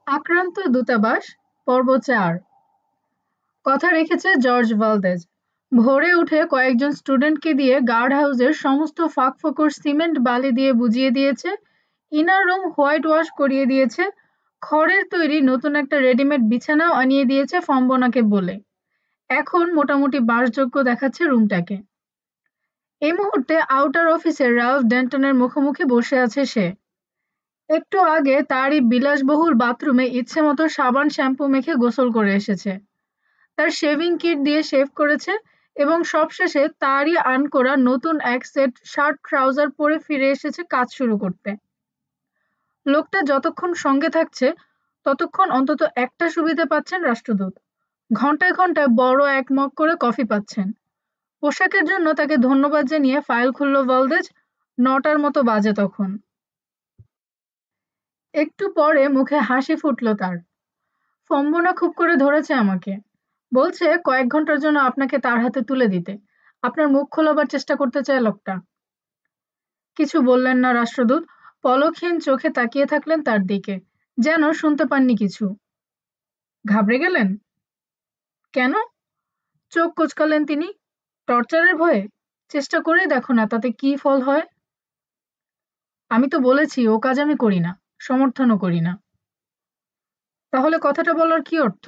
আক্রান্ত দূতাবাস পর্ব ৪ কথা রেখেছে জর্জ ভালদেজ। ভোরে উঠে কয়েকজন স্টুডেন্টকে দিয়ে গার্ড হাউসের সমস্ত ফাঁকফোকর সিমেন্ট বালি দিয়ে বুঝিয়ে দিয়েছে, ইনার রুম হোয়াইট ওয়াশ করিয়ে দিয়েছে, খড়ের তৈরি নতুন একটা রেডিমেড বিছানাও আনিয়ে দিয়েছে ফম্বনাকে বলে। এখন মোটামুটি বাসযোগ্য দেখাচ্ছে রুমটাকে। এই মুহূর্তে আউটার অফিসে রাল্ফ ডেন্টনের মুখোমুখি বসে আছে সে। একটু আগে তারই বিলাসবহুল বাথরুমে ইচ্ছেমতো সাবান শ্যাম্পু মেখে গোসল করে এসেছে। তার শেভিং কিট দিয়ে শেভ করেছে এবং সবশেষে তারই আর্ন করা নতুন এক সেট শার্ট ট্রাউজার পরে ফিরে এসেছে কাজ শুরু করতে। লোকটা যতক্ষণ সঙ্গে থাকছে ততক্ষণ অন্তত একটা সুবিধা পাচ্ছেন রাষ্ট্রদূত। ঘন্টায় ঘন্টায় বড় এক মগ করে কফি পাচ্ছেন। পোশাকের জন্য তাকে ধন্যবাদ জানিয়ে ফাইল খুলল ভালদেজ। ৯টার মতো বাজে তখন। একটু পরে মুখে হাসি ফুটল তার। ফম্বনা খুব করে ধরেছে আমাকে। বলছে কয়েক ঘন্টার জন্য আপনাকে তার হাতে তুলে দিতে। আপনার মুখ খোলাবার চেষ্টা করতে চায় লোকটা। কিছু বললেন না রাষ্ট্রদূত। পলকহীন চোখে তাকিয়ে থাকলেন তার দিকে, যেন শুনতে পাননি কিছু। ঘাবড়ে গেলেন? কেন? চোখ কোঁচকালেন তিনি। টর্চারের ভয়ে? চেষ্টা করেই দেখো না তাতে কি ফল হয়। আমি তো বলেছি ও কাজ আমি করি না, সমর্থনও করি না। তাহলে কথাটা বলার কি অর্থ?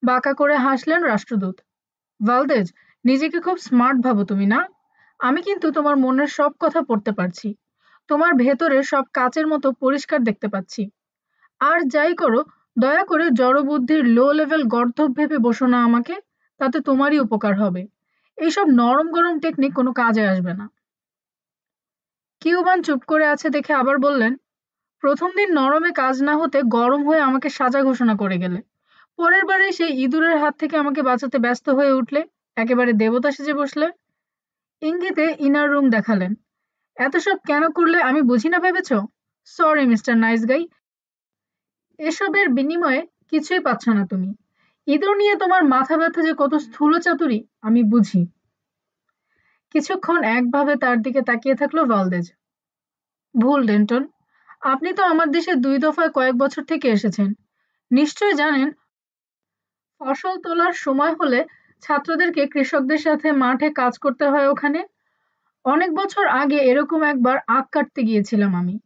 বাঁকা করে হাসলেন রাষ্ট্রদূত। ভালদেজ, নিজেকে খুব স্মার্ট ভাবো তুমি, না? আমি কিন্তু তোমার মনের সব কথা পড়তে পারছি। তোমার ভেতরে সব কাচের মতো পরিষ্কার দেখতে পাচ্ছি। আর যাই করো, দয়া করে জড়বুদ্ধির লো লেভেল গর্দভ ভেবে বসো না আমাকে। তাতে তোমারই উপকার হবে। এইসব নরম গরম টেকনিক কোনো কাজে আসবে না। কিউবান চুপ করে আছে দেখে আবার বললেন, প্রথম দিন নরমে কাজ না হতে গরম হয়ে আমাকে সাজা ঘোষণা করে গেলে। পরের বারে সেই ইঁদুরের হাত থেকে আমাকে বাঁচাতে ব্যস্ত হয়ে উঠলে, একেবারে দেবতা সেজে বসলে। ইঙ্গিতে ইনার রুম দেখালেন। এত সব কেন করলে আমি বুঝি না ভেবেছ? সরি মিস্টার নাইস গাই, এসবের বিনিময়ে কিছুই পাচ্ছ না তুমি। ইঁদুর নিয়ে তোমার মাথা ব্যথা যে কত স্থূল চাতুরি আমি বুঝি। কিছুক্ষণ একভাবে তার দিকে তাকিয়ে থাকলো ভালদেজ। ভুল ডেন্টন, আপনি তো আমার দেশে ২ দফায় কয়েক বছর থেকে এসেছেন। নিশ্চয় জানেন ফসল তোলার সময় হলে ছাত্রদেরকে কৃষকদের সাথে মাঠে কাজ করতে হয় ওখানে। অনেক বছর আগে এরকম একবার আখ কাটতে গিয়েছিলাম আমি।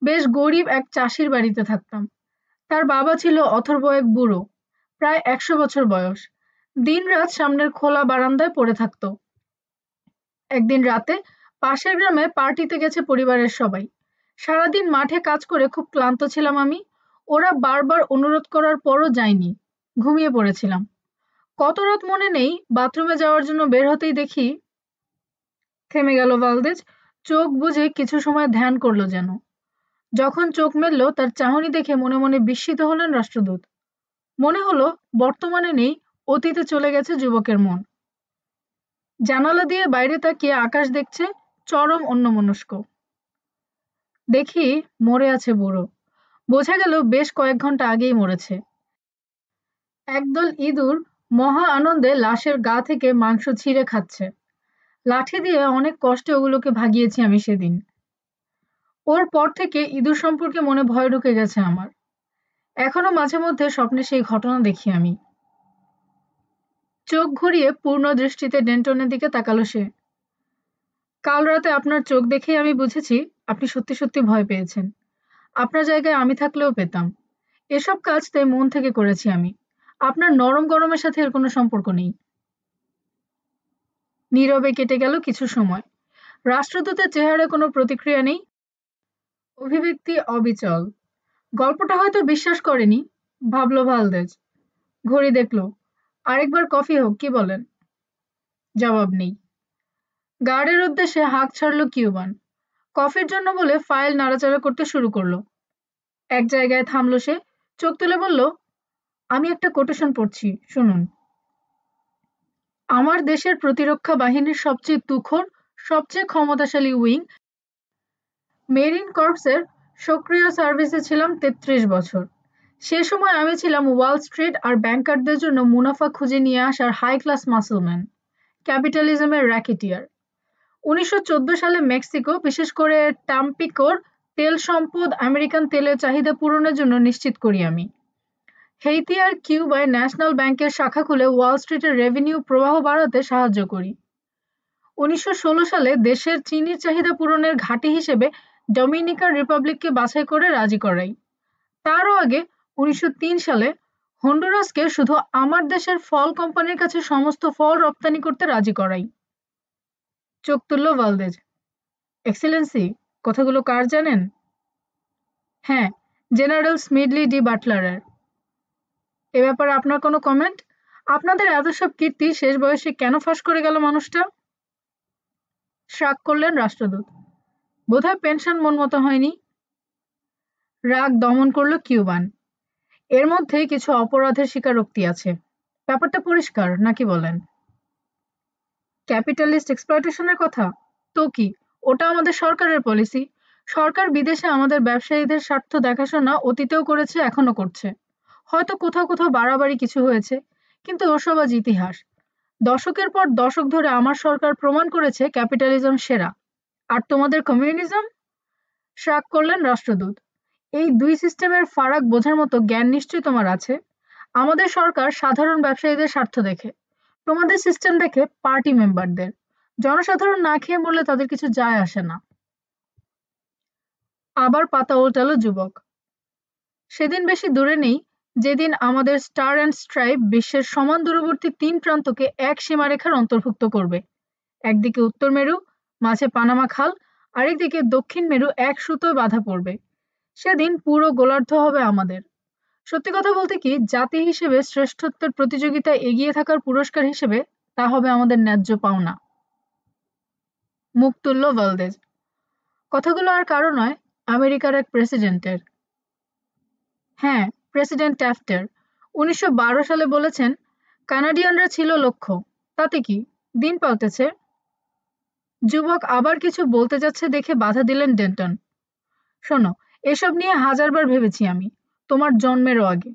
বেশ গরিব এক চাষির বাড়িতে থাকতাম। তার বাবা ছিল অথর্ব এক বুড়ো, প্রায় ১০০ বছর বয়স। দিনরাত সামনের খোলা বারান্দায় পড়ে থাকতো। একদিন রাতে পাশের গ্রামে পার্টিতে গেছে পরিবারের সবাই। সারাদিন মাঠে কাজ করে খুব ক্লান্ত ছিলাম আমি। ওরা বারবার অনুরোধ করার পরও যাইনি, ঘুমিয়ে পড়েছিলাম। কত রাত মনে নেই, বাথরুমে যাওয়ার জন্য বের হতেই দেখি। থেমে গেল ভালদেজ। চোখ বুজে কিছু সময় ধ্যান করলো যেন। যখন চোখ মেলল তার চাহনি দেখে মনে মনে বিস্মিত হলেন রাষ্ট্রদূত। মনে হলো বর্তমানে নেই, অতীতে চলে গেছে যুবকের মন। জানালা দিয়ে বাইরে তাকিয়ে আকাশ দেখছে, চরম অন্যমনস্ক। দেখি মরে আছে বুড়ো। বোঝা গেল বেশ কয়েক ঘন্টা আগেই মরেছে। একদল ইঁদুর মহা আনন্দে লাশের গা থেকে মাংস ছিঁড়ে খাচ্ছে। লাঠি দিয়ে অনেক কষ্টে ওগুলোকে ভাগিয়েছি আমি সেদিন। ওর পর থেকে ইঁদুর সম্পর্কে মনে ভয় ঢুকে গেছে আমার। এখনো মাঝে মধ্যে স্বপ্নে সেই ঘটনা দেখি আমি। চোখ ঘুরিয়ে পূর্ণ দৃষ্টিতে ডেন্টনের দিকে তাকালো সে। কাল রাতে আপনার চোখ দেখেই আমি বুঝেছি আপনি সত্যি সত্যি ভয় পেয়েছেন। আপনার জায়গায় আমি থাকলেও পেতাম। এসব কাজ তাই মন থেকে করেছি আমি। আপনার নরম গরমের সাথে এর কোনো সম্পর্ক নেই। নীরবে কেটে গেল কিছু সময়। রাষ্ট্রদূতের চেহারায় কোনো প্রতিক্রিয়া নেই, অভিব্যক্তি অবিচল। গল্পটা হয়তো বিশ্বাস করেনি, ভাবল ভালদেজ। ঘড়ি দেখল। আরেকবার কফি হোক, কি বলেন? জবাব নেই। গার্ডের উদ্দেশ্যে হাঁক ছাড়ল কিউবান। কফির জন্য বলে ফাইল নাড়াচাড়া করতে শুরু করলো। এক জায়গায় থামলো সে, চোখ তুলে বলল, আমি একটা কোটেশন পড়ছি, শুনুন। আমার দেশের প্রতিরক্ষা বাহিনীর সবচেয়ে তুখোড়, সবচেয়ে ক্ষমতাশালী উইং মেরিন কর্পসের সক্রিয় সার্ভিসে ছিলাম ৩৩ বছর। সে সময় আমি ছিলাম ওয়াল স্ট্রিট আর ব্যাংকারদের জন্য মুনাফা খুঁজে নিয়ে আসার হাই ক্লাস মাসলম্যান, ক্যাপিটালিজমের র্যাকেটিয়ার। ১৯১৪ সালে মেক্সিকো, বিশেষ করে টাম্পিকোর তেল সম্পদ আমেরিকান তেলের চাহিদা পূরণের জন্য নিশ্চিত করি আমি। হেইতি আর কিউবায় ন্যাশনাল ব্যাংকের শাখা খুলে ওয়াল স্ট্রিটের রেভিনিউ প্রবাহ বাড়াতে সাহায্য করি। ১৯১৬ সালে দেশের চিনির চাহিদা পূরণের ঘাঁটি হিসেবে ডমিনিকান রিপাবলিককে বাছাই করে রাজি করাই। তারও আগে ১৯০৩ সালে হন্ডুরাসকে শুধু আমার দেশের ফল কোম্পানির কাছে সমস্ত ফল রপ্তানি করতে রাজি করাই। চোখ তুলল ভালদেজ। এক্সেলেন্সি, কথাগুলো কার জানেন? হ্যাঁ, জেনারেল স্মিডলি ডি বাটলারের। এ ব্যাপারে আপনার কোনো কমেন্ট? আপনাদের এত সব কীর্তি শেষ বয়সে কেন ফাঁস করে গেল মানুষটা? শ্রাগ করলেন রাষ্ট্রদূত। বোধহয় পেনশন মন মতো হয়নি। রাগ দমন করল কিউবান। এর মধ্যে কিছু অপরাধের স্বীকারোক্তি আছে। ব্যাপারটা পরিষ্কার, নাকি বলেন? ক্যাপিটালিস্ট এক্সপ্লয়টেশনের কথা? তো কি, ওটা আমাদের সরকারের পলিসি। সরকার বিদেশে আমাদের ব্যবসায়ীদের স্বার্থ দেখাশোনা অতীতেও করেছে, এখনো করছে। হয়তো কোথাও কোথাও বাড়াবাড়ি কিছু হয়েছে, কিন্তু ওসব আজ ইতিহাস। দশকের পর দশক ধরে আমার সরকার প্রমাণ করেছে ক্যাপিটালিজম সেরা। আর তোমাদের কমিউনিজম? শ্রাগ করলেন রাষ্ট্রদূত। এই দুই সিস্টেমের ফারাক বোঝার মতো জ্ঞান নিশ্চয়ই তোমার আছে। আমাদের সরকার সাধারণ ব্যবসায়ীদের স্বার্থ দেখে, তোমাদের সিস্টেম দেখে পার্টি মেম্বারদের। জনসাধারণ না খেয়ে মরলে তাদের কিছু যায় আসে না। আবার পাতা উল্টালো যুবক। সেদিন বেশি দূরে নেই যেদিন আমাদের স্টার অ্যান্ড স্ট্রাইপ বিশ্বের সমান দূরবর্তী ৩ প্রান্তকে এক সীমারেখার অন্তর্ভুক্ত করবে। একদিকে উত্তর মেরু, মাঝে পানামা খাল, আরেকদিকে দক্ষিণ মেরু এক সুতোয় বাঁধা পড়বে। সেদিন পুরো গোলার্ধ হবে আমাদের। সত্যি কথা বলতে কি, জাতি হিসেবে শ্রেষ্ঠত্বের প্রতিযোগিতায় এগিয়ে থাকার পুরস্কার হিসেবে তা হবে আমাদের ন্যায্য পাওনা। মুখ তুলল ভালদেজ। কথাগুলো আর কারো নয়, আমেরিকার এক প্রেসিডেন্টের। হ্যাঁ, প্রেসিডেন্ট ট্যাফটের। ১৯১২ সালে বলেছেন, কানাডিয়ানরা ছিল লক্ষ্য। তাতে কি, দিন পাল্টেছে। যুবক আবার কিছু বলতে যাচ্ছে দেখে বাধা দিলেন ডেন্টন। শোনো, এসব নিয়ে হাজারবার ভেবেছি আমি, তোমার জন্মেরও আগে।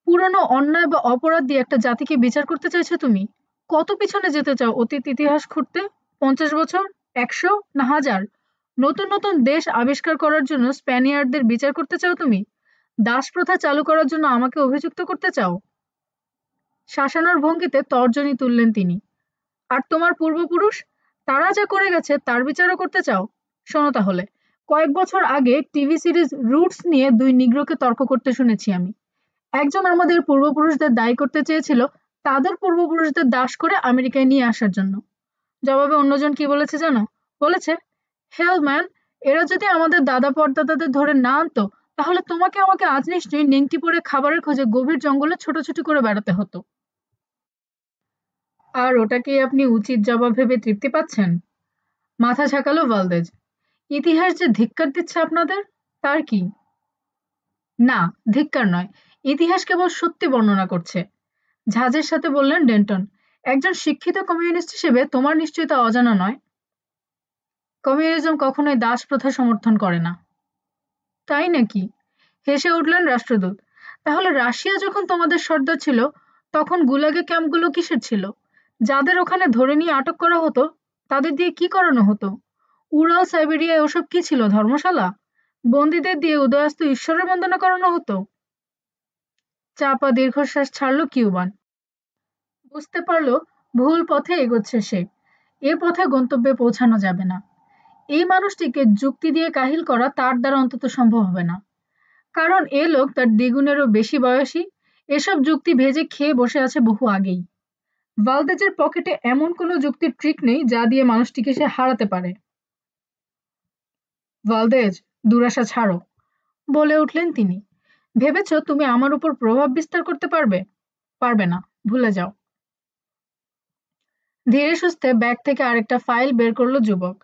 পুরনো অন্যায় বা অপরাধ দিয়ে একটা জাতিকে বিচার করতে চাইছো তুমি? কত পিছনে যেতে চাও অতীত ইতিহাস খুঁড়তে? ৫০ বছর, ১০০, না ১০০০? নতুন নতুন দেশ আবিষ্কার করার জন্য স্প্যানিয়ার্ডদের বিচার করতে চাও তুমি? দাস প্রথা চালু করার জন্য আমাকে অভিযুক্ত করতে চাও? শাসানোর ভঙ্গিতে তর্জনী তুললেন তিনি। আর তোমার পূর্বপুরুষ, তারা যা করে গেছে তার বিচারও করতে চাও? শোনো তাহলে, কয়েক বছর আগে টিভি সিরিজ রুটস নিয়ে ২ নিগ্রোকে তর্ক করতে শুনেছি আমি। একজন আমাদের পূর্বপুরুষদের দায়ী করতে চেয়েছিল তাদের পূর্বপুরুষদের দাস করে আমেরিকায় নিয়ে আসার জন্য। জবাবে অন্যজন কি বলেছে জানো? বলেছে, হেল ম্যান, এরা যদি আমাদের দাদা পরদাদাদের ধরে না আনতো, তাহলে তোমাকে আমাকে আজ নিশ্চয়ই নেংটি পরে খাবারের খোঁজে গভীর জঙ্গলে ছোটাছুটি করে বেড়াতে হতো। আর ওটাকেই আপনি উচিত জবাব ভেবে তৃপ্তি পাচ্ছেন? মাথা ঝাঁকালো ভালদেজ। ইতিহাস যে ধিক্কার দিচ্ছে আপনাদের, তার কি? না, ধিক্কার নয়, ইতিহাস কেবল সত্যি বর্ণনা করছে। ঝাঁজের সাথে বললেন ডেন্টন। একজন শিক্ষিত কমিউনিস্ট হিসেবে তোমার নিশ্চয়ই তা অজানা নয়। কমিউনিজম কখনোই দাস প্রথা সমর্থন করে না। তাই নাকি? হেসে উঠলেন রাষ্ট্রদূত। তাহলে রাশিয়া যখন তোমাদের সর্দার ছিল, তখন গুলাগে ক্যাম্পগুলো কিসের ছিল? যাদের ওখানে ধরে নিয়ে আটক করা হতো, তাদের দিয়ে কি করানো হতো? উরাল সাইবেরিয়ায় ওসব কি ছিল, ধর্মশালা? বন্দীদের দিয়ে উদয়াস্ত ঈশ্বরের বন্দনা করানো হতো? চাপা দীর্ঘশ্বাস ছাড়ল কিউবান। বুঝতে পারল ভুল পথে এগোচ্ছে সে। এ পথে গন্তব্যে পৌঁছানো যাবে না। এই মানুষটিকে যুক্তি দিয়ে কাহিল করা তার দ্বারা অন্তত সম্ভব হবে না। কারণ এ লোক তার দ্বিগুণেরও বেশি বয়সী, এসব যুক্তি ভেজে খেয়ে বসে আছে বহু আগেই। ভালদেজের পকেটে এমন কোনো যুক্তির ট্রিক নেই যা দিয়ে মানুষটিকে সে হারাতে পারে। ভালদেজ, দুরাশা ছাড়ো, বলে উঠলেন তিনি। ভেবেছ তুমি আমার উপর প্রভাব বিস্তার করতে পারবে? পারবে না, ভুলে যাও। ধীরে সুস্থে ব্যাগ থেকে আরেকটা ফাইল বের করলো যুবক।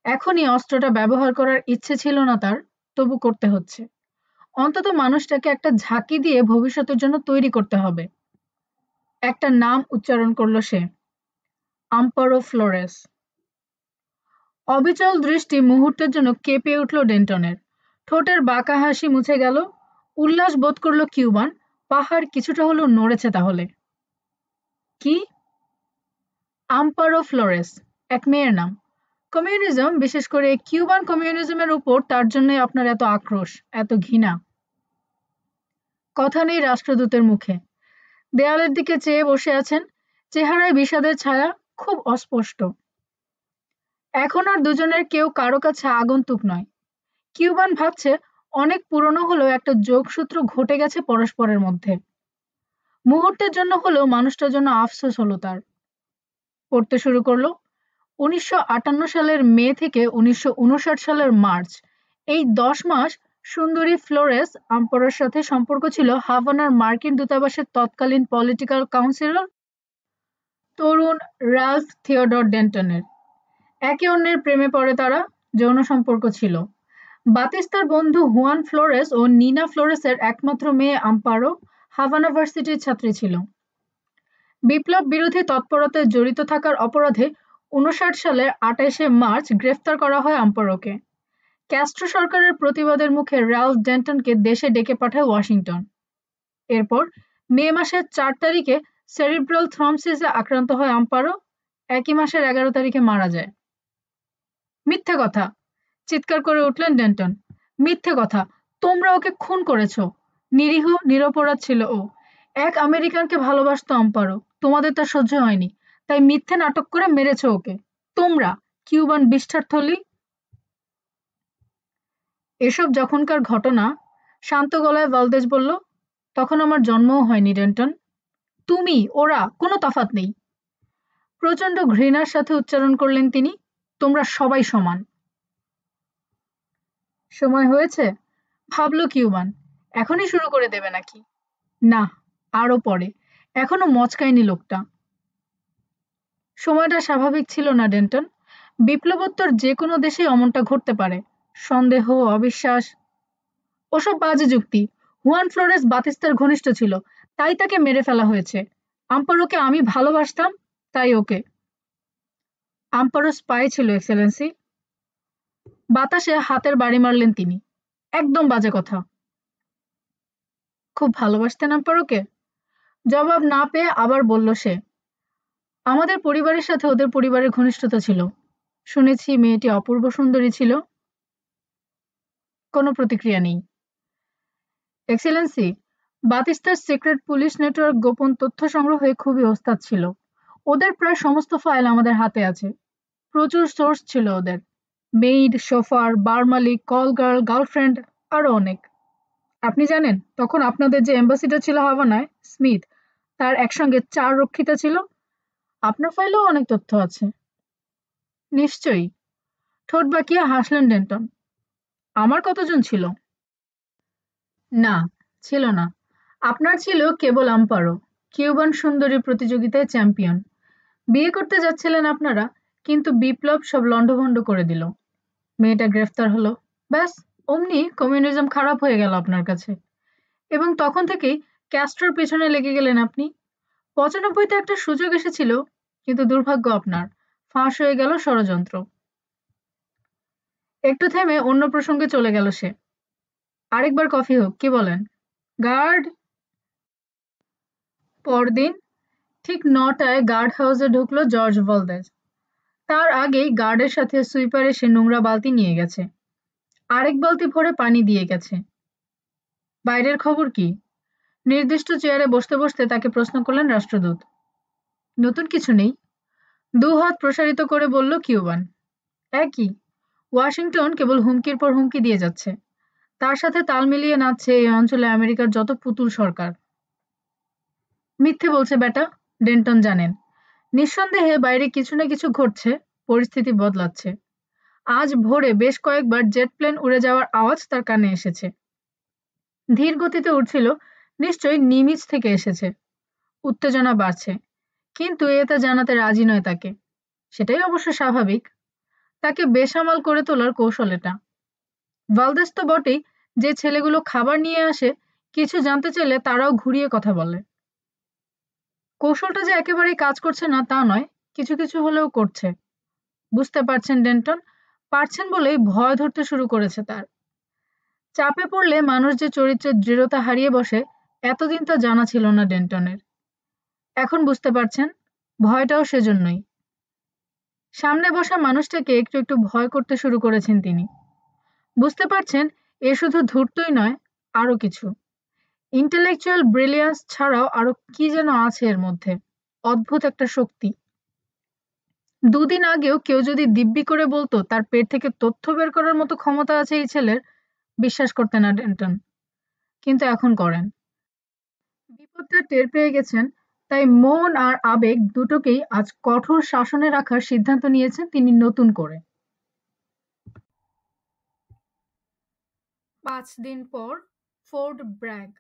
এখনই অস্ত্রটা ব্যবহার করার ইচ্ছে ছিল না তার, তবু করতে হচ্ছে। অন্তত মানুষটাকে একটা ঝাঁকি দিয়ে ভবিষ্যতের জন্য তৈরি করতে হবে। একটা নাম উচ্চারণ করলো সে, আম্পারো ফ্লোরেস। অবিচল দৃষ্টি মুহূর্তের জন্য কেঁপে উঠল ডেন্টনের। ঠোঁটের বাঁকা হাসি মুছে গেল। উল্লাস বোধ করল কিউবান। পাহাড় কিছুটা হলেও নড়েছে তাহলে। কি? আম্পারো ফ্লোরেস, এক মেয়ের নাম। কমিউনিজম, বিশেষ করে কিউবান কমিউনিজমের উপর তার জন্যই আপনার এত আক্রোশ, এত ঘৃণা। কথা নেই রাষ্ট্রদূতের মুখে। দেয়ালের দিকে চেয়ে বসে আছেন, চেহারায় বিষাদের ছায়া, খুব অস্পষ্ট। এখন আর দুজনের কেউ কারো কাছে আগন্তুক নয়। কিউবান ভাবছে অনেক পুরনো হলেও একটা যোগসূত্র ঘটে গেছে পরস্পরের মধ্যে। মুহূর্তের জন্য হলেও মানুষটার জন্য আফসোস হলো তার। পড়তে শুরু করলো। ১৯৫৮ সালের মে থেকে ১৯৫৯ সালের মার্চ, এই ১০ মাস সুন্দরী ফ্লোরেস আম্পারোর সাথে সম্পর্ক ছিল হাভানার মার্কিন দূতাবাসের তৎকালীন পলিটিক্যাল কাউন্সিলর তরুণ রালফ থিওডর ডেন্টনের। একে অন্যের প্রেমে পড়ে তারা, যৌন সম্পর্ক ছিল। বাতিস্তার বন্ধু হুয়ান ফ্লোরেস ও নিনা ফ্লোরেসের একমাত্র মেয়ে আম্পারো হাভানা ভার্সিটির ছাত্রী ছিল। বিপ্লব বিরোধী তৎপরতায় জড়িত থাকার অপরাধে ৫৯ সালের ২৮শে মার্চ গ্রেফতার করা হয় আম্পারোকে। ক্যাস্ট্রো সরকারের প্রতিবাদের মুখে রালফ ডেন্টনকে দেশে ডেকে পাঠায় ওয়াশিংটন। এরপর মে মাসের ৪ তারিখে সেরিব্রাল থ্রম্বসিসে আক্রান্ত হয় আম্পারো। একই মাসের ১১ তারিখে মারা যায়। মিথ্যে কথা, চিৎকার করে উঠলেন ডেন্টন। মিথ্যে কথা, তোমরা ওকে খুন করেছো। নিরীহ নিরপরাধ ছিল ও। এক আমেরিকানকে ভালোবাসতো আম্পারো, তোমাদের তা সহ্য হয়নি, তাই মিথ্যে নাটক করে মেরেছো ওকে। তোমরা কিউবান বিষ্ঠার থলি। এসব যখনকার ঘটনা, শান্ত গলায় ভালদেজ বলল, তখন আমার জন্মও হয়নি ডেন্টন। তুমি ওরা কোনো তফাৎ নেই। প্রচন্ড ঘৃণার সাথে উচ্চারণ করলেন তিনি, তোমরা সবাই সমান। সময় হয়েছে, ভাবল কিউবান। এখনই শুরু করে দেবে নাকি? না, আরো পরে। এখনো মচকায়নি লোকটা। সময়টা স্বাভাবিক ছিল না ডেন্টন। বিপ্লবোত্তর যে কোনো দেশেই অমনটা ঘটতে পারে। সন্দেহ, অবিশ্বাস, ওসব বাজে যুক্তি। হুয়ান ফ্লোরেস বাতিস্তার ঘনিষ্ঠ ছিল, তাই তাকে মেরে ফেলা হয়েছে। আম্পারোকে আমি ভালোবাসতাম, তাই ওকে। আম্পারো স্পাই ছিল, এক্সেলেন্সি। বাতাসে হাতের বাড়ি মারলেন তিনি। একদম বাজে কথা। খুব ভালোবাসতেন আম্পারোকে? জবাব না পেয়ে আবার বলল সে, আমাদের পরিবারের সাথে ওদের পরিবারের ঘনিষ্ঠতা ছিল। শুনেছি মেয়েটি অপূর্ব সুন্দরী ছিল। কোনো প্রতিক্রিয়া নেই। এক্সেলেন্সি, বাতিস্তার সিক্রেট পুলিশ নেটওয়ার্ক গোপন তথ্য সংগ্রহে খুবই ওস্তাদ ছিল। ওদের প্রায় সমস্ত ফাইল আমাদের হাতে আছে। প্রচুর সোর্স ছিল ওদের। মেইড, শোফার, বার মালিক, কল গার্ল, গার্লফ্রেন্ড, আরো অনেক। আপনি জানেন তখন আপনাদের যে এম্বাসিডার ছিল হাভানায়, স্মিথ, তার একসঙ্গে ৪ রক্ষিতা ছিল। আপনার ফাইলেও অনেক তথ্য আছে। নিশ্চয়ই। ঠোঁট বাঁকিয়ে হাসলেন ডেন্টন। আমার কতজন ছিল? না, ছিল না। আপনার ছিল কেবল আম্পারো, কিউবান সুন্দরী প্রতিযোগিতায় চ্যাম্পিয়ন। বিয়ে করতে যাচ্ছিলেন আপনারা, কিন্তু বিপ্লব সব লন্ডভন্ড করে দিল। মেয়েটা গ্রেফতার হলো। ব্যাস, অমনি কমিউনিজম খারাপ হয়ে গেল আপনার কাছে। এবং তখন থেকেই ক্যাস্ট্রোর পেছনে লেগে গেলেন আপনি। ৯৫-তে একটা সুযোগ এসেছিল, কিন্তু দুর্ভাগ্য আপনার, ফাঁস হয়ে গেল ষড়যন্ত্র। একটু থেমে অন্য প্রসঙ্গে চলে গেল সে। আরেকবার কফি হোক, কি বলেন? গার্ড। পরদিন ঠিক ৯টায় গার্ড হাউসে ঢুকলো জর্জ ভলদেজ। তার আগেই গার্ডের সাথে সুইপার এসে নোংরা বালতি নিয়ে গেছে। আরেক বালতি ভরে পানি দিয়ে গেছে। বাইরের খবর কি? নির্দিষ্ট চেয়ারে বসতে বসতে তাকে প্রশ্ন করলেন রাষ্ট্রদূত। নতুন কিছু নেই, ২ হাত প্রসারিত করে বলল কিউবান। একই। ওয়াশিংটন কেবল হুমকির পর হুমকি দিয়ে যাচ্ছে। তার সাথে তাল মিলিয়ে নাচছে এই অঞ্চলে আমেরিকার যত পুতুল সরকার। মিথ্যে বলছে বেটা, ডেন্টন জানেন। নিঃসন্দেহে বাইরে কিছু না কিছু ঘটছে, পরিস্থিতি বদলাচ্ছে। আজ ভোরে বেশ কয়েকবার জেট প্লেন উড়ে যাওয়ার আওয়াজ তার কানে এসেছে। ধীর গতিতে উড়ছিল, নিশ্চয়ই নিমিজ থেকে এসেছে। উত্তেজনা বাড়ছে, কিন্তু এটা জানাতে রাজি নয় তাকে। সেটাই অবশ্য স্বাভাবিক। তাকে বেসামাল করে তোলার কৌশল এটা। ভালদেস তো বটেই, যে ছেলেগুলো খাবার নিয়ে আসে, কিছু জানতে চাইলে তারাও ঘুরিয়ে কথা বলে। কৌশলটা যে একেবারেই কাজ করছে না তা নয়, কিছু কিছু হলেও করছে। বুঝতে পারছেন ডেন্টন? পারছেন বলেই ভয় ধরতে শুরু করেছে তার। চাপে পড়লে মানুষ যে চরিত্রের দৃঢ়তা হারিয়ে বসে, এতদিন তা জানা ছিল না ডেন্টনের। এখন বুঝতে পারছেন, ভয়টাও সেজন্যই। সামনে বসা মানুষটাকে একটু একটু ভয় করতে শুরু করেছেন তিনি। বুঝতে পারছেন এ শুধু ধূর্তই নয়, আরো কিছু। ইন্টেলেকচুয়াল ব্রিলিয়ান্স ছাড়াও আরো কি যেন আছে এর মধ্যে। অদ্ভুত একটা শক্তি। দুদিন আগেও কেউ যদি দিব্যি করে বলতো তার পেট থেকে তথ্য বের করার মতো ক্ষমতা আছে এই ছেলের, বিশ্বাস করতেন না ডেন্টন। কিন্তু এখন করেন। বিপদটা টের পেয়ে গেছেন, তাই মন আর আবেগ দুটোকেই আজ কঠোর শাসনে রাখার সিদ্ধান্ত নিয়েছেন তিনি নতুন করে। 5 দিন পর ফোর্ট ব্র্যাগ,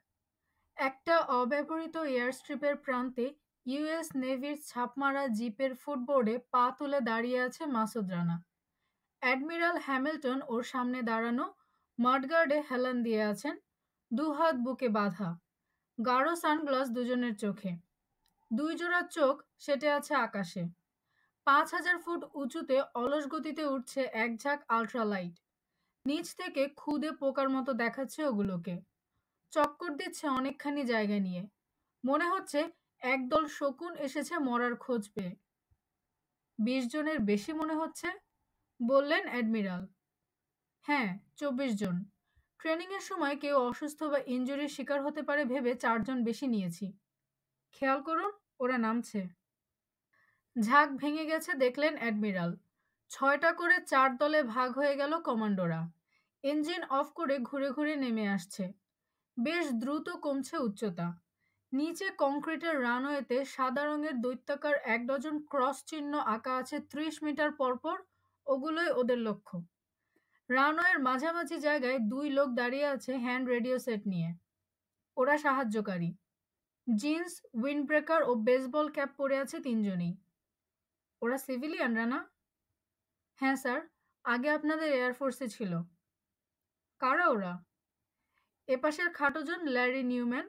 একটা অব্যবহৃত এয়ারস্ট্রিপের প্রান্তে ইউএস নেভির ছাপমারা জিপের ফুটবোর্ডে পা তুলে দাঁড়িয়ে আছে মাসুদ রানা। অ্যাডমিরাল হ্যামিল্টন ওর সামনে দাঁড়ানো, মাডগার্ডে হেলান দিয়ে আছেন, দুহাত বুকে বাঁধা, গাঢ় সানগ্লাস দুজনের চোখে। দুই জোড়া চোখ সেটে আছে আকাশে। 5,000 ফুট উঁচুতে অলস গতিতে উঠছে এক ঝাঁক আল্ট্রালাইট। নিচ থেকে খুদে পোকার মতো দেখাচ্ছে ওগুলোকে। চক্কর দিচ্ছে অনেকখানি জায়গা নিয়ে। মনে হচ্ছে একদল শকুন এসেছে মরার খোঁজ পেয়ে। 20 জনের বেশি মনে হচ্ছে, বললেন অ্যাডমিরাল। হ্যাঁ, 24 জন। ট্রেনিংয়ের সময় কেউ অসুস্থ বা ইনজুরির শিকার হতে পারে ভেবে 4 জন বেশি নিয়েছি। খেয়াল করুন, ওরা নামছে। ঝাঁক ভেঙে গেছে দেখলেন অ্যাডমিরাল। 6টা করে 4 দলে ভাগ হয়ে গেল কমান্ডোরা। ইঞ্জিন অফ করে ঘুরে ঘুরে নেমে আসছে। বেশ দ্রুত কমছে উচ্চতা। নিচে কংক্রিটের রানওয়েতে সাদা রঙের দৈত্যাকার 1 ডজন ক্রস চিহ্ন আঁকা আছে 30 মিটার পরপর। ওগুলোই ওদের লক্ষ্য। রানওয়ের মাঝামাঝি জায়গায় 2 লোক দাঁড়িয়ে আছে হ্যান্ড রেডিও সেট নিয়ে। ওরা সাহায্যকারী। জিন্স, উইন্ডব্রেকার ও বেসবল ক্যাপ পরে আছে 3 জনই। ওরা সিভিলিয়ানরা না? হ্যাঁ স্যার, আগে আপনাদের এয়ারফোর্সে ছিল। কারা ওরা? এপাশের খাটোজন ল্যারি নিউম্যান,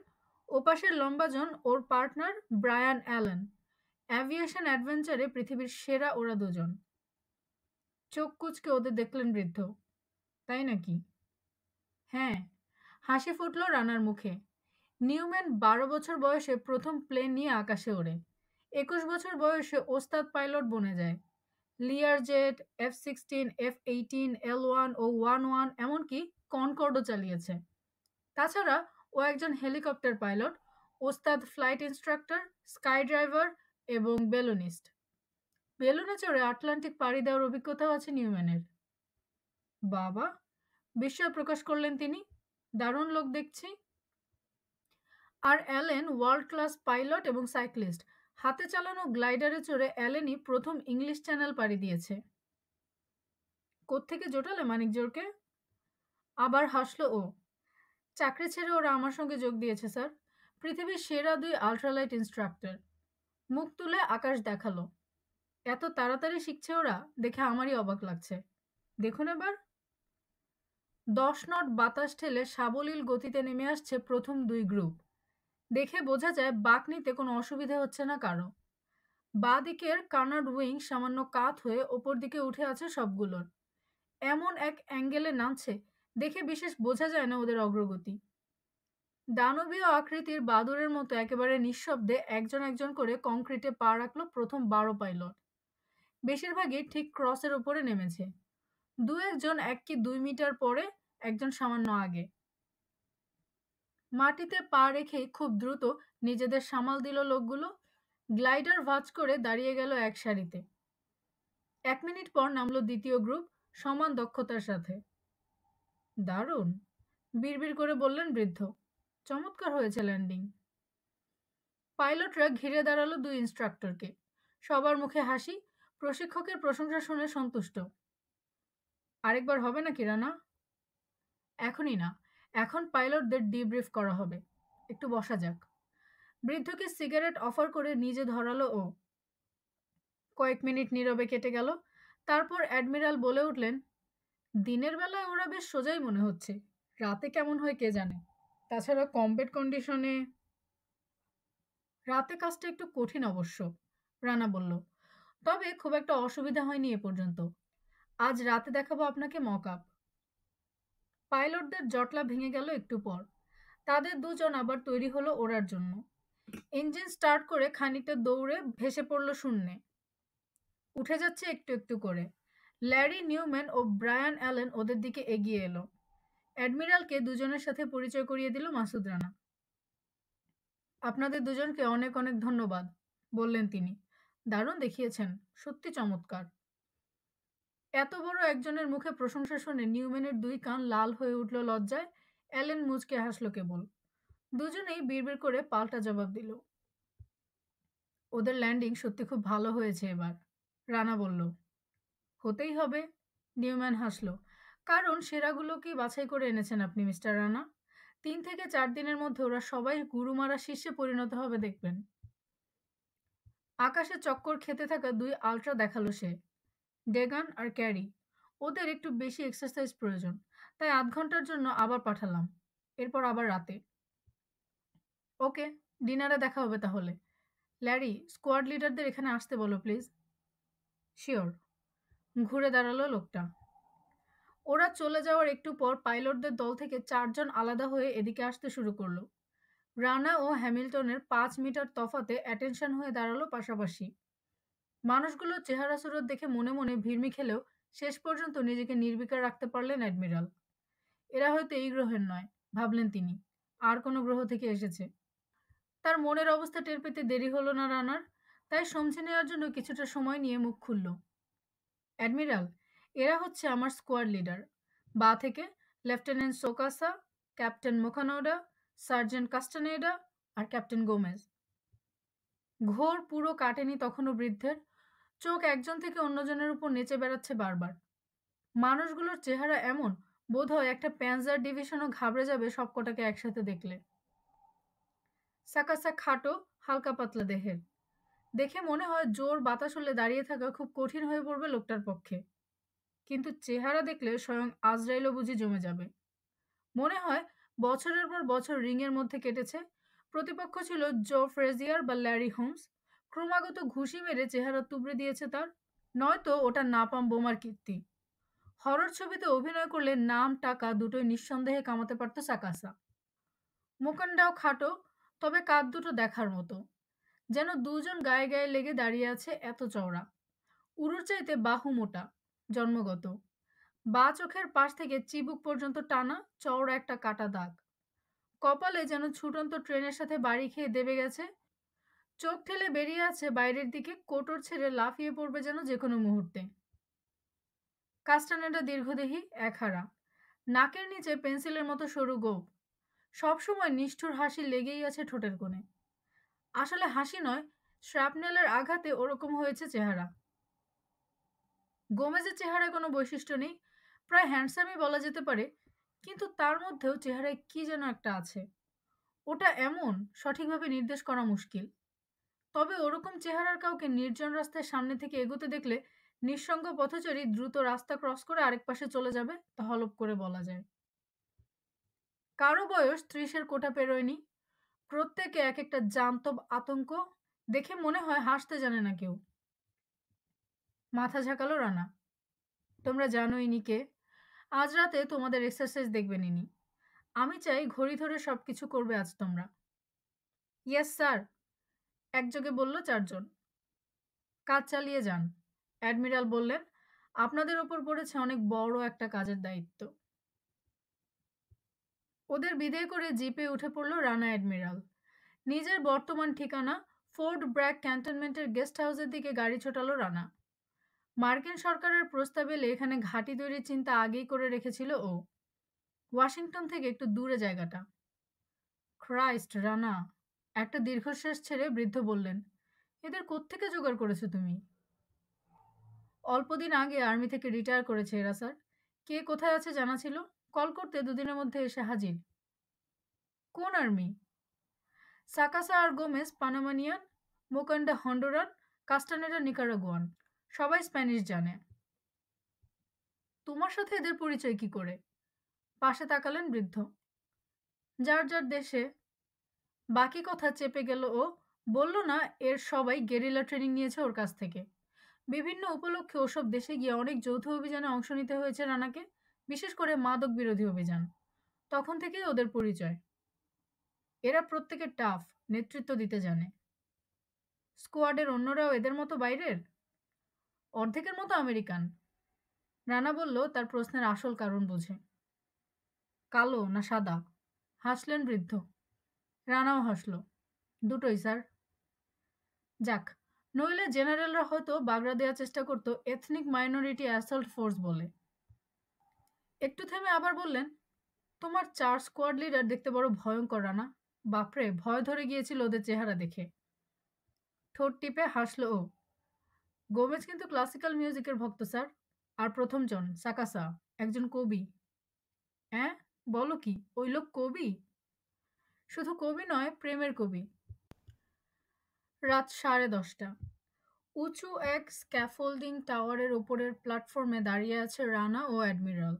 ওপাশের লম্বাজন ওর পার্টনার ব্রায়ান অ্যালেন। অ্যাভিয়েশন অ্যাডভেঞ্চারে পৃথিবীর সেরা ওরা দুজন। চোখ কুঁচকে ওদের দেখলেন বৃদ্ধ। তাই নাকি? হ্যাঁ। হাসি ফুটল রানার মুখে। নিউম্যান 12 বছর বয়সে প্রথম প্লেন নিয়ে আকাশে ওড়ে। 21 বছর বয়সে ওস্তাদ পাইলট বনে যায়। লিয়ারজেট, F-16, F-18, L-1 ও 11 এমনকি কনকর্ডও চালিয়েছে। তাছাড়া ও একজন হেলিকপ্টার পাইলট, ওস্তাদ ফ্লাইট ইনস্ট্রাক্টর, স্কাই ড্রাইভার এবং বেলুনিস্ট। বেলুনে চড়ে আটলান্টিক পাড়ি দেওয়ার অভিজ্ঞতাও আছে নিউম্যানের। বাবা! বিস্ময় প্রকাশ করলেন তিনি। দারুণ লোক দেখছি। আর অ্যালেন ওয়ার্ল্ড ক্লাস পাইলট এবং সাইক্লিস্ট। হাতে চালানো গ্লাইডারে চড়ে অ্যালেনই প্রথম ইংলিশ চ্যানেল পাড়ি দিয়েছে। কোত্থেকে জোটালে মানিকজোড়কে? আবার হাসলো ও। চাকরি ছেড়ে ওরা আমার সঙ্গে যোগ দিয়েছে স্যার। পৃথিবীর সেরা 2 আল্ট্রালাইট ইনস্ট্রাক্টর। মুখ তুলে আকাশ দেখালো। এত তাড়াতাড়ি শিখছে ওরা, দেখে আমারই অবাক লাগছে। দেখুন এবার। 10 নট বাতাস ঠেলে সাবলীল গতিতে নেমে আসছে প্রথম 2 গ্রুপ। দেখে বোঝা যায় বাঁক নিতে কোনো অসুবিধে হচ্ছে না কারো। বাঁ দিকের কার্নাড উইং সামান্য কাত হয়ে ওপর দিকে উঠে আছে সবগুলোর। এমন এক অ্যাঙ্গেলে নামছে, দেখে বিশেষ বোঝা যায় না ওদের অগ্রগতি। দানবীয় আকৃতির বাদুড়ের মতো একেবারে নিঃশব্দে একজন একজন করে কংক্রিটে পা রাখলো প্রথম 12 পাইলট। বেশিরভাগই ঠিক ক্রসের ওপরে নেমেছে। 2-1 জন 1 কি 2 মিটার পরে, একজন সামান্য আগে। মাটিতে পা রেখেই খুব দ্রুত নিজেদের সামাল দিল লোকগুলো। গ্লাইডার ভাঁজ করে দাঁড়িয়ে গেল এক সারিতে। 1 মিনিট পর নামলো দ্বিতীয় গ্রুপ, সমান দক্ষতার সাথে। দারুণ! বিড়বিড় করে বললেন বৃদ্ধ। চমৎকার হয়েছে ল্যান্ডিং। পাইলটরা ঘিরে দাঁড়ালো 2 ইনস্ট্রাক্টরকে। সবার মুখে হাসি, প্রশিক্ষকের প্রশংসা শুনে সন্তুষ্ট। আরেকবার হবে নাকি রানা? এখনই না, এখন পাইলটদের ডিব্রিফ করা হবে। একটু বসা যাক। বৃদ্ধকে সিগারেট অফার করে নিজে ধরালো ও। কয়েক মিনিট নীরবে কেটে গেল। তারপর অ্যাডমিরাল বলে উঠলেন, দিনের বেলায় ওরা বেশ সোজাই মনে হচ্ছে, রাতে কেমন হয় কে জানে। তাছাড়া কমব্যাট কন্ডিশনে রাতে কাজটা একটু কঠিন অবশ্য, রানা বলল। তবে খুব একটা অসুবিধা হয়নি এ পর্যন্ত। আজ রাতে দেখাবো আপনাকে মক আপ। পাইলটদের জটলা ভেঙে গেল একটু পর। তাদের দুজন আবার তৈরি হলো ওড়ার জন্য। ইঞ্জিন স্টার্ট করে খানিকটা দৌড়ে ভেসে পড়ল শূন্যে। উঠে যাচ্ছে একটু একটু করে। ল্যারি নিউম্যান ও ব্রায়ান অ্যালেন ওদের দিকে এগিয়ে এলো। অ্যাডমিরালকে দুজনের সাথে পরিচয় করিয়ে দিল মাসুদ রানা। আপনাদের দুজনকে অনেক অনেক ধন্যবাদ, বললেন তিনি। দারুণ দেখিয়েছেন, সত্যি চমৎকার। এত বড় একজনের মুখে প্রশংসা শুনে নিউম্যানের দুই কান লাল হয়ে উঠল লজ্জায়। অ্যালেন মুচকে হাসল কেবল। দুজনেই বিড়বিড় করে পাল্টা জবাব দিল। ওদের ল্যান্ডিং সত্যি খুব ভালো হয়েছে এবার, রানা বলল। হতেই হবে, নিউম্যান হাসল। কারণ সেরাগুলোকেই বাছাই করে এনেছেন আপনি, মিস্টার রানা। 3 থেকে 4 দিনের মধ্যে ওরা সবাই গুরুমারা শীর্ষে পরিণত হবে দেখবেন। আকাশে চক্কর খেতে থাকা 2 আল্ট্রা দেখালো সে। ডেগান আর ক্যারি, ওদের একটু বেশি এক্সারসাইজ প্রয়োজন, তাই 8 ঘন্টার জন্য আবার পাঠালাম। এরপর আবার রাতে। ওকে, ডিনারে দেখা হবে তাহলে। ল্যারি, স্কোয়াড লিডারদের এখানে আসতে বলো প্লিজ। শিওর। ঘুরে দাঁড়ালো লোকটা। ওরা চলে যাওয়ার একটু পর পাইলটদের দল থেকে 4 জন আলাদা হয়ে এদিকে আসতে শুরু করলো। রানা ও হ্যামিল্টনের 5 মিটার তফাতে অ্যাটেনশন হয়ে দাঁড়ালো পাশাপাশি। মানুষগুলোর চেহারা সুরত দেখে মনে মনে ভিড়মি খেলেও শেষ পর্যন্ত নিজেকে নির্বিকার রাখতে পারলেন অ্যাডমিরাল। এরা হয়তো এই গ্রহের নয়, ভাবলেন তিনি, আর কোনো গ্রহ থেকে এসেছে। তার মনের অবস্থা টের পেতে দেরি হলো না রানার, তাই সমঝে নেওয়ার জন্য কিছুটা সময় নিয়ে মুখ খুলল। অ্যাডমিরাল, এরা হচ্ছে আমার স্কোয়াড লিডার। বা থেকে লেফটেন্যান্ট সোকাসা, ক্যাপ্টেন মোকানোডা, সার্জেন্ট কাস্টানেডা আর ক্যাপ্টেন গোমেজ। ঘোর পুরো কাটেনি তখনও বৃদ্ধের। চোখ একজন থেকে অন্যজনের উপর নেচে বেড়াচ্ছে বারবার। মানুষগুলোর চেহারা এমন, বোধহয় একটা প্যান্জার ডিভিশনও ঘাবড়ে যাবে সবকটাকে একসাথে দেখলে। সাকাসা খাটো, হালকা পাতলা দেহের। দেখে মনে হয় জোর বাতাস হলে দাঁড়িয়ে থাকা খুব কঠিন হয়ে পড়বে লোকটার পক্ষে। কিন্তু চেহারা দেখলে স্বয়ং আজরাইলও বুঝি জমে যাবে। মনে হয় বছরের পর বছর রিংয়ের মধ্যে কেটেছে। প্রতিপক্ষ ছিল জো ফ্রেজিয়ার বা ল্যারি হোমস। ক্রমাগত ঘুষি মেরে চেহারা তুবড়ে দিয়েছে তার। নয়তো ওটা নাপাম বোমার কীর্তি। হরর ছবিতে অভিনয় করলে নাম টাকা দুটোই নিঃসন্দেহে কামাতে পারত সাকাসা। মুকান্ডাও খাটো, তবে কাঁধ দুটো দেখার মতো। যেন দুজন গায়ে গায়ে লেগে দাঁড়িয়ে আছে, এত চওড়া। উরুর চাইতে বাহু মোটা, জন্মগত। বা চোখের পাশ থেকে চিবুক পর্যন্ত টানা চওড়া একটা কাটা দাগ। কপালে যেন ছুটন্ত ট্রেনের সাথে বাড়ি খেয়ে দেবে গেছে। চোখ ঠেলে বেরিয়ে আছে বাইরের দিকে, কোটর ছেড়ে লাফিয়ে পড়বে যেন যে কোনো মুহূর্তে। কাস্টানেডা দীর্ঘদেহী, একহারা। নাকের নিচে পেন্সিলের মতো সরু গোঁফ। সবসময় নিষ্ঠুর হাসি লেগেই আছে ঠোঁটের কোণে। আসলে হাসি নয়, শ্রাপনেলের আঘাতে ওরকম হয়েছে চেহারা। গোমেজের চেহারায় কোনো বৈশিষ্ট্য নেই, প্রায় হ্যান্ডসামই বলা যেতে পারে, কিন্তু তার মধ্যেও চেহারায় কি যেন একটা আছে। ওটা এমন, সঠিকভাবে নির্দেশ করা মুশকিল। তবে ওরকম চেহারার কাউকে নির্জন রাস্তায় সামনে থেকে এগোতে দেখলে নিঃসঙ্গ পথচারী দ্রুত রাস্তা ক্রস করে আরেক পাশে চলে যাবে, তা হলপ করে বলা যায়। কারো বয়স 30-এর কোঠা পেরোয়নি। প্রত্যেকে এক একটা জান্তব আতঙ্ক। দেখে মনে হয় হাসতে জানে না কেউ। মাথা ঝাঁকালো রানা। তোমরা জানোই নি কে। আজ রাতে তোমাদের এক্সারসাইজ দেখবেন ইনি। আমি চাই ঘড়ি ধরে সবকিছু করবে আজ তোমরা। ইয়েস স্যার, একযোগে বলল 4 জন। কাজ চালিয়ে যান, অ্যাডমিরাল বললেন। আপনাদের ওপর পড়েছে অনেক বড় একটা কাজের দায়িত্ব। ওদের বিদায় করে জিপে উঠে পড়ল রানা অ্যাডমিরাল। নিজের বর্তমান ঠিকানা ফোর্ট ব্র্যাক ক্যান্টনমেন্টের গেস্ট হাউসের দিকে গাড়ি ছোটালো রানা। মার্কিন সরকারের প্রস্তাব এলে এখানে ঘাঁটি তৈরির চিন্তা আগেই করে রেখেছিল ও। ওয়াশিংটন থেকে একটু দূরে জায়গাটা। ক্রাইস্ট রানা, একটা দীর্ঘশ্বাস ছেড়ে বৃদ্ধ বললেন, এদের কোত্থেকে জোগাড় করেছো তুমি? অল্পদিন আগে আর্মি থেকে রিটায়ার করেছে এরা স্যার। কে কোথায় আছে জানা ছিল, কল করতে 2 দিনের মধ্যে এসে হাজির। কোন আর্মি? সাকাসা আর গোমেজ পানামানিয়ান, মোকান্ডা হন্ডুরান, কাস্টানেডা নিকারাগুয়ান। সবাই স্প্যানিশ জানে। তোমার সাথে এদের পরিচয় কি করে? পাশে তাকালেন বৃদ্ধ। যার যার দেশে। বাকি কথা চেপে গেল ও। বলল না এর সবাই গেরিলা ট্রেনিং নিয়েছে ওর কাছ থেকে। বিভিন্ন উপলক্ষে ওসব দেশে গিয়ে অনেক যৌথ অভিযানে অংশ নিতে হয়েছে রানাকে, বিশেষ করে মাদক বিরোধী অভিযান। তখন থেকেই ওদের পরিচয়। এরা প্রত্যেকে টাফ, নেতৃত্ব দিতে জানে। স্কোয়াডের অন্যরাও এদের মতো বাইরের? অর্ধেকের মতো আমেরিকান। রানা বলল তার প্রশ্নের আসল কারণ বুঝে। কালো না সাদা? হাসলেন বৃদ্ধ। রানাও হাসল। দুটোই স্যার। যাক, নইলে জেনারেলরা হয়তো বাগড়া দেওয়ার চেষ্টা করতো এথনিক মাইনরিটি অ্যাসল্ট ফোর্স বলে। একটু থেমে আবার বললেন, তোমার 4 স্কোয়াড লিডার দেখতে বড় ভয়ঙ্কর রানা। বাপরে, ভয় ধরে গিয়েছিল ওদের চেহারা দেখে। ঠোঁট টিপে হাসল ও। গোমেজ কিন্তু ক্লাসিক্যাল মিউজিকের ভক্ত স্যার। আর প্রথমজন সাকাসা, একজন কবি। হ্যাঁ, বলো কি, ওই লোক কবি? শুধু কবি নয়, প্রেমের কবি। রাত 10:30। উঁচু এক স্ক্যাফোল্ডিং টাওয়ারের ওপরের প্ল্যাটফর্মে দাঁড়িয়ে আছে রানা ও অ্যাডমিরাল।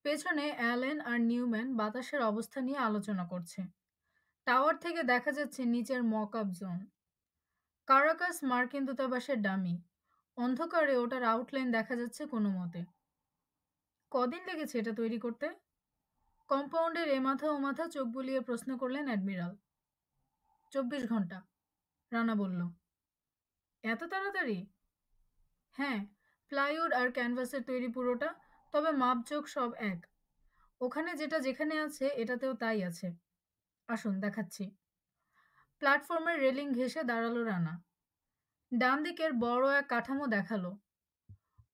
পেছনে অ্যালেন আর নিউম্যান বাতাসের অবস্থা নিয়ে আলোচনা করছে। টাওয়ার থেকে দেখা যাচ্ছে নিচের মক আপ জোন। কারাকাস মার্কিন দূতাবাসের ডামি। অন্ধকারে ওটার আউটলাইন দেখা যাচ্ছে কোনো মতে। কদিন লেগেছে এটা তৈরি করতে? কম্পাউন্ডের এ মাথা ও মাথা চোখ বুলিয়ে প্রশ্ন করলেন অ্যাডমিরাল। 24 ঘন্টা, রানা বলল। এত তাড়াতাড়ি? হ্যাঁ, প্লাইউড আর ক্যানভাসের তৈরি পুরোটা, তবে মাপজোক সব এক। ওখানে যেটা যেখানে আছে এটাতেও তাই আছে। আসুন দেখাচ্ছি। প্ল্যাটফর্মের রেলিং ঘেঁষে দাঁড়ালো রানা। ডান দিকের বড় এক কাঠামো দেখালো।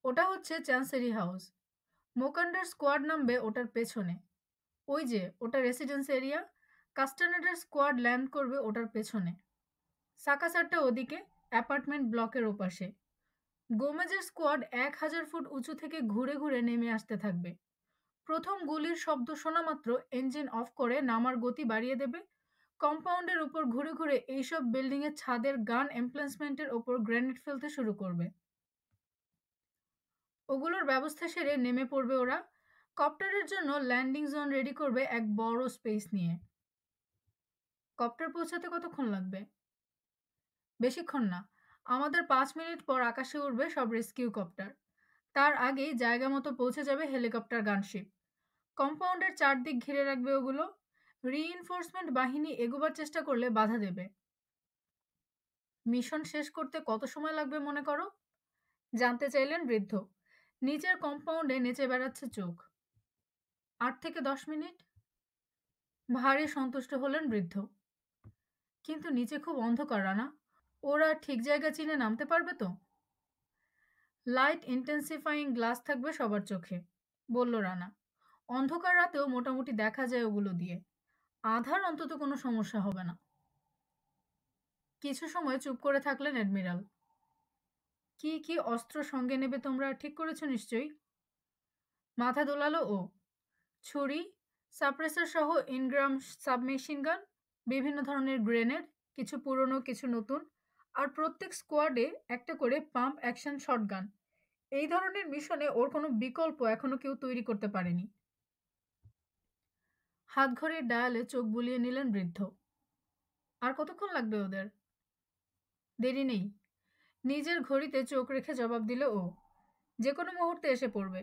ওটা হচ্ছে চ্যান্সেরি হাউস। মোকান্ডার স্কোয়াড নামবে ওটার পেছনে। ওই যে ওটা রেসিডেন্স এরিয়া। কাস্টানেডের স্কোয়াড ল্যান্ড করবে ওটার পেছনে। সাকাসারটা ওদিকে, অ্যাপার্টমেন্ট ব্লকের ওপাশে। গোমেজের স্কোয়াড 1000 ফুট উঁচু থেকে ঘুরে ঘুরে নেমে আসতে থাকবে। প্রথম গুলির শব্দ শোনা মাত্র ইঞ্জিন অফ করে নামার গতি বাড়িয়ে দেবে। কম্পাউন্ডের উপর ঘুরে ঘুরে এইসব বিল্ডিংয়ের ছাদের গান এমপ্লেসমেন্টের ওপর গ্রেনেড ফেলতে শুরু করবে। ওগুলোর ব্যবস্থা সেরে নেমে পড়বে ওরা। কপ্টারের জন্য ল্যান্ডিং জোন রেডি করবে এক বড় স্পেস নিয়ে। কপ্টার পৌঁছাতে কতক্ষণ লাগবে? বেশিক্ষণ না। আমাদের 5 মিনিট পর আকাশে উড়বে সব রেস্কিউ কপ্টার। তার আগেই জায়গা মতো পৌঁছে যাবে হেলিকপ্টার গানশিপ। কম্পাউন্ডের চারদিক ঘিরে রাখবে ওগুলো। রিইনফোর্সমেন্ট বাহিনী এগোবার চেষ্টা করলে বাধা দেবে। মিশন শেষ করতে কত সময় লাগবে মনে করো? জানতে চাইলেন বৃদ্ধ। নিচের কম্পাউন্ডে নেচে বেড়াচ্ছে চোখ। 8 থেকে 10 মিনিট। ভারী সন্তুষ্ট হলেন বৃদ্ধ। কিন্তু নিচে খুব অন্ধকার রানা। ওরা ঠিক জায়গা চিনে নামতে পারবে তো? লাইট ইন্টেন্সিফাইং গ্লাস থাকবে সবার চোখে, বলল রানা। অন্ধকার রাতেও মোটামুটি দেখা যায় ওগুলো দিয়ে। আধার অন্তত কোনো সমস্যা হবে না। কিছু সময় চুপ করে থাকলেন অ্যাডমিরাল। কি কি অস্ত্র সঙ্গে নেবে তোমরা ঠিক করেছো নিশ্চয়ই? মাথা দোলালো ও। ছুরি, সাপ্রেসার সহ ইনগ্রাম সাবমেশিন গান, বিভিন্ন ধরনের গ্রেনেড, কিছু পুরনো কিছু নতুন, আর প্রত্যেক স্কোয়াডে একটা করে পাম্প অ্যাকশন শটগান। এই ধরনের মিশনে ওর কোনো বিকল্প এখনো কেউ তৈরি করতে পারেনি। হাতঘড়ির ডায়ালে চোখ বুলিয়ে নিলেন বৃদ্ধ। আর কতক্ষণ লাগবে ওদের? দেরি নেই। নিজের ঘড়িতে চোখ রেখে জবাব দিল ও। যে কোনো মুহূর্তে এসে পড়বে।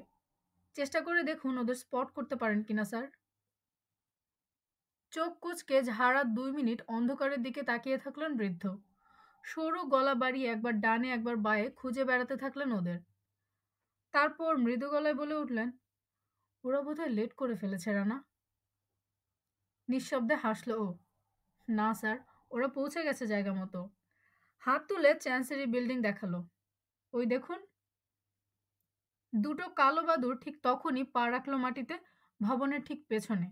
চেষ্টা করে দেখুন ওদের স্পট করতে পারেন কিনা স্যার। চোখ কুঁচকে ঝাড়া 2 মিনিট অন্ধকারের দিকে তাকিয়ে থাকলেন বৃদ্ধ। সরু গলা বাড়িয়ে একবার ডানে একবার বাঁয়ে খুঁজে বেড়াতে থাকলেন ওদের। তারপর মৃদু গলায় বলে উঠলেন, ওরা বোধহয় লেট করে ফেলেছে রানা। নিঃশব্দে হাসল ও। না স্যার, ওরা পৌঁছে গেছে জায়গা মতো। হাত তুলে চ্যান্সেরি বিল্ডিং দেখালো। ওই দেখুন। দুটো কালো বাদুর ঠিক তখনই পা রাখলো মাটিতে, ভবনের ঠিক পেছনে।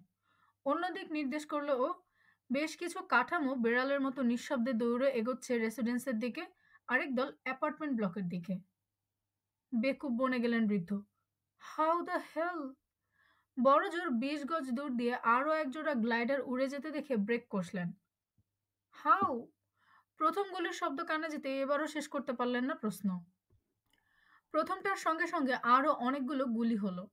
অন্যদিক নির্দেশ করলো ও। বেশ কিছু কাঠামো বেড়ালের মতো নিঃশব্দে দৌড়ে এগোচ্ছে রেসিডেন্সের দিকে, আরেক দল অ্যাপার্টমেন্ট ব্লকের দিকে। বেকুব বনে গেলেন বৃদ্ধ। How the hell! বড় জোর 20 গজ দূর দিয়ে আরও একজোড়া গ্লাইডার উড়ে যেতে দেখে ব্রেক কষলেন। হাউ! প্রথম গুলির শব্দ কানে যেতে এবারও শেষ করতে পারলেন না প্রশ্ন। প্রথমটার সঙ্গে সঙ্গে আরও অনেকগুলো গুলি হলো।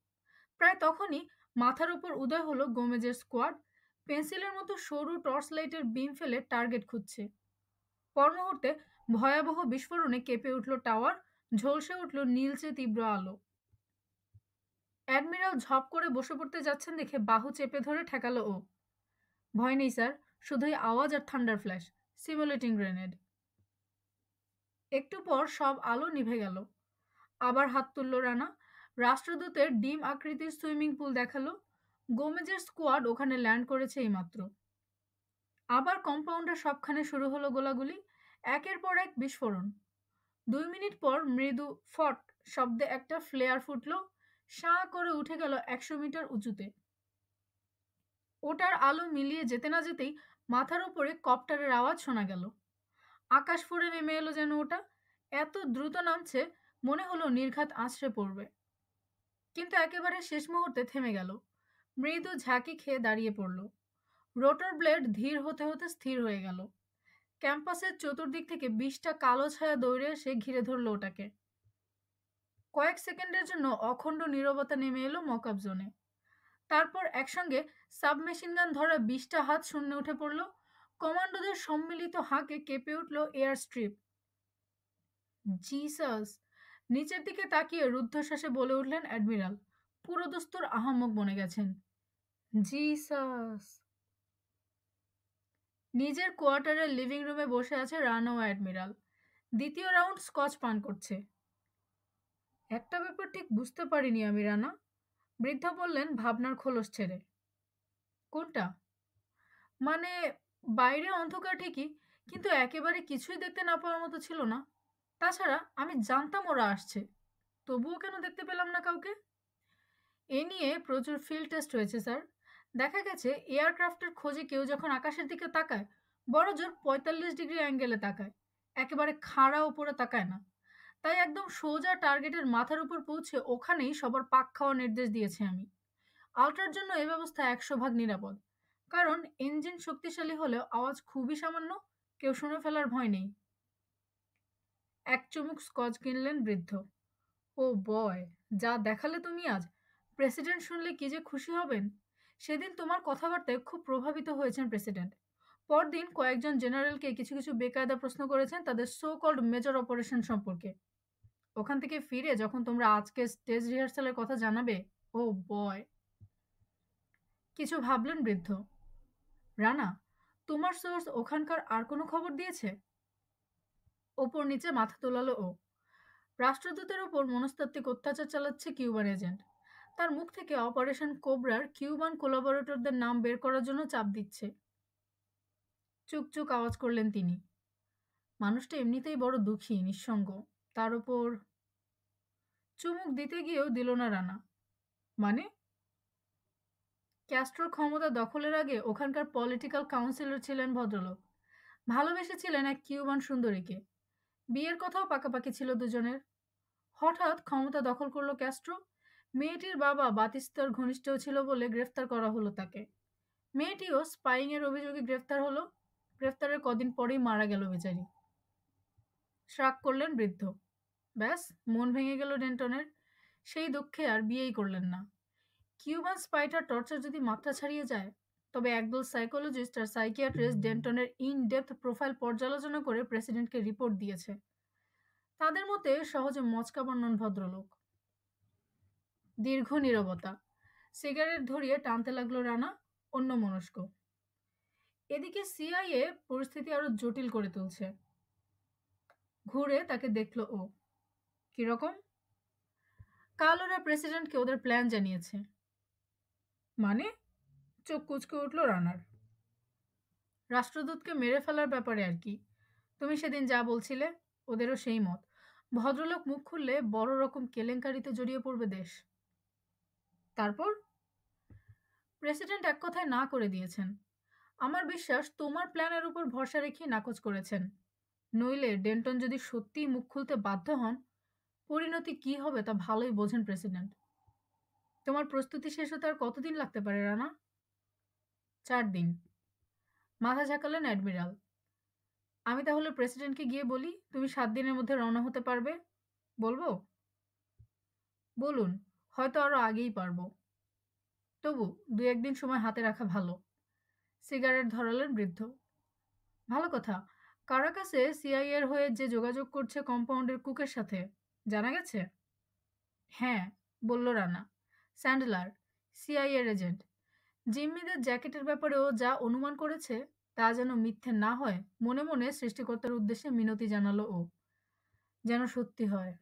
প্রায় তখনই মাথার উপর উদয় হলো গোমেজের স্কোয়াড। পেন্সিলের মতো সরু টর্চ লাইটের বিম ফেলে টার্গেট খুঁজছে। পর মুহূর্তে ভয়াবহ বিস্ফোরণে কেঁপে উঠল টাওয়ার, ঝলসে উঠল নীলচে তীব্র আলো। অ্যাডমিরাল ঝপ করে বসে পড়তে যাচ্ছেন দেখে বাহু চেপে ধরে ঠেকালো ও। ভয় নেই স্যার, শুধুই আওয়াজ আর থান্ডার ফ্ল্যাশ, সিমুলেটিং গ্রেনেড। একটু পর সব আলো নিভে গেল। আবার হাত তুলল রানা। রাষ্ট্রদূতের ডিম আকৃতির সুইমিং পুল দেখালো। গোমেজের স্কোয়াড ওখানে ল্যান্ড করেছে এইমাত্র। আবার কম্পাউন্ডের সবখানে শুরু হলো গোলাগুলি। একের পর এক বিস্ফোরণ। 2 মিনিট পর মৃদু ফট শব্দে একটা ফ্লেয়ার ফুটলো। সাঁ করে উঠে গেল 100 মিটার উঁচুতে। ওটার আলো মিলিয়ে যেতে না যেতেই মাথার উপরে কপ্টারের আওয়াজ শোনা গেল। আকাশ ফুঁড়ে নেমে এলো যেন ওটা। এত দ্রুত নামছে, মনে হলো নির্ঘাত আছড়ে পড়বে। কিন্তু একেবারে শেষ মুহূর্তে থেমে গেল। মৃদু ঝাঁকি খেয়ে দাঁড়িয়ে পড়ল। রোটর ব্লেড ধীর হতে হতে স্থির হয়ে গেল। ক্যাম্পাসের চতুর্দিক থেকে 20টা কালো ছায়া দৌড়ে এসে ঘিরে ধরল ওটাকে। কয়েক সেকেন্ডের জন্য অখণ্ড নীরবতা নেমে এলো মকআপ জোনে। তারপর একসঙ্গে সাবমেশিন গান ধরা 20টা হাত শূন্যে উঠে পড়ল। কমান্ডোদের সম্মিলিত হাঁকে কেঁপে উঠল এয়ার স্ট্রিপ। জিসাস! নিচের দিকে তাকিয়ে রুদ্ধশ্বাসে বলে উঠলেন অ্যাডমিরাল। পুরোদস্তুর আহাম্মক বনে গেছেন। জিসাস! নিজের কোয়ার্টারের লিভিং রুমে বসে আছে রানা ও অ্যাডমিরাল। দ্বিতীয় রাউন্ড স্কচ পান করছে। একটা ব্যাপার ঠিক বুঝতে পারিনি আমি রানা, বৃদ্ধ বললেন ভাবনার খোলস ছেড়ে। কোনটা? মানে, বাইরে অন্ধকার ঠিকই, কিন্তু একেবারে কিছুই দেখতে না পাওয়ার মতো ছিল না। তাছাড়া আমি জানতাম ওরা আসছে, তবুও কেন দেখতে পেলাম না কাউকে? এ নিয়ে প্রচুর ফিল্ড টেস্ট হয়েছে স্যার। দেখা গেছে এয়ারক্রাফটের খোঁজে কেউ যখন আকাশের দিকে তাকায়, বড় জোর 45 ডিগ্রি অ্যাঙ্গেলে তাকায়, একেবারে খাড়া উপরে তাকায় না। তাই একদম সোজা টার্গেটের মাথার উপর পৌঁছে ওখানেই সবার পাক খাওয়ার নির্দেশ দিয়েছি আমি। আল্ট্রার জন্য এই ব্যবস্থা 100 ভাগ নিরাপদ, কারণ ইঞ্জিন শক্তিশালী হলেও আওয়াজ খুবই সামান্য, কেউ শুনে ফেলার ভয় নেই। এক চুমুক স্কচ কিনলেন বৃদ্ধ। ও বয়, যা দেখালে তুমি আজ! প্রেসিডেন্ট শুনলে কি যে খুশি হবেন। সেদিন তোমার কথাবার্তায় খুব প্রভাবিত হয়েছেন প্রেসিডেন্ট। পরদিন কয়েকজন জেনারেলকে কিছু কিছু বেকায়দা প্রশ্ন করেছেন তাদের সো কল্ড মেজর অপারেশন সম্পর্কে। ওখান থেকে ফিরে যখন তোমরা আজকে স্টেজ রিহার্সালের কথা জানাবে, ও বয়! কিছু ভাবলেন বৃদ্ধ। রানা, তোমার সোর্স ওখানকার আর কোনো খবর দিয়েছে? ওপর নিচে মাথা তোলালো ও। রাষ্ট্রদূতের ওপর মনস্তাত্ত্বিক অত্যাচার চালাচ্ছে কিউবান এজেন্ট। তার মুখ থেকে অপারেশন কোবরার কিউবান কোলাবরেটরদের নাম বের করার জন্য চাপ দিচ্ছে। চুকচুক আওয়াজ করলেন তিনি। মানুষটা এমনিতেই বড় দুঃখী, নিঃসঙ্গ, তার ওপর। চুমুক দিতে গিয়েও দিল না রানা। মানে? ক্যাস্ট্রোর ক্ষমতা দখলের আগে ওখানকার পলিটিক্যাল কাউন্সিলর ছিলেন ভদ্রলোক। ভালোবেসেছিলেন এক কিউবান সুন্দরীকে। বিয়ের কথাও পাকাপাকি ছিল দুজনের। হঠাৎ ক্ষমতা দখল করলো ক্যাস্ট্রো। মেয়েটির বাবা বাতিস্তার ঘনিষ্ঠও ছিল বলে গ্রেফতার করা হলো তাকে। মেয়েটিও স্পাইংয়ের অভিযোগে গ্রেফতার হলো। গ্রেফতারের কদিন পরেই মারা গেল বেচারি। শ্রাগ করলেন বৃদ্ধ। ব্যাস, মন ভেঙে গেল ডেন্টনের। সেই দুঃখে আর বিয়েই করলেন না। কিউবান স্পাইটার টর্চার যদি মাত্রা ছাড়িয়ে যায়, তবে একদল সাইকোলজিস্ট আর সাইকিয়াট্রিস্ট ডেন্টনের ইন ডেপথ প্রোফাইল পর্যালোচনা করে প্রেসিডেন্টকে রিপোর্ট দিয়েছে। তাদের মতে সহজে মচকাবার নন ভদ্রলোক। দীর্ঘ নীরবতা। সিগারেট ধরিয়ে টানতে লাগলো রানা, অন্যমনস্ক। এদিকে সিআইএ পরিস্থিতি আরো জটিল করে তুলছে। ঘুরে তাকে দেখলো ও। কিরকম? কাল ওরা প্রেসিডেন্টকে ওদের প্ল্যান জানিয়েছে। মানে? চোখ কুঁচকে উঠল রানার। রাষ্ট্রদূতকে মেরে ফেলার ব্যাপারে আর কি। তুমি সেদিন যা বলছিলে, ওদেরও সেই মত। ভদ্রলোক মুখ খুললে বড় রকম কেলেঙ্কারিতে জড়িয়ে পড়বে দেশ। তারপর? প্রেসিডেন্ট এক কথায় না করে দিয়েছেন। আমার বিশ্বাস তোমার প্ল্যানের উপর ভরসা রেখে নাকচ করেছেন। নইলে ডেন্টন যদি সত্যিই মুখ খুলতে বাধ্য হন, পরিণতি কি হবে তা ভালোই বোঝেন প্রেসিডেন্ট। তোমার প্রস্তুতি শেষ হতে আর কতদিন লাগতে পারে রানা? 4 দিন। মাথা ঝাঁকালেন অ্যাডমিরাল। আমি তাহলে প্রেসিডেন্টকে গিয়ে বলি তুমি 7 দিনের মধ্যে রওনা হতে পারবে? বলবো? বলুন, হয়তো আরো আগেই পারবো। তবু 2-1 দিন সময় হাতে রাখা ভালো। সিগারেট ধরালেন বৃদ্ধ। ভালো কথা। কারাকাসে সিআইএর হয়ে যে যোগাযোগ করছে কম্পাউন্ডের কুকের সাথে, জানা গেছে? হ্যাঁ, বলল রানা। স্যান্ডলার, সিআইএর এজেন্ট। জিম্মিদের জ্যাকেটের ব্যাপারেও যা অনুমান করেছে তা যেন মিথ্যে না হয়, মনে মনে সৃষ্টিকর্তার উদ্দেশ্যে মিনতি জানালো ও। যেন সত্যি হয়।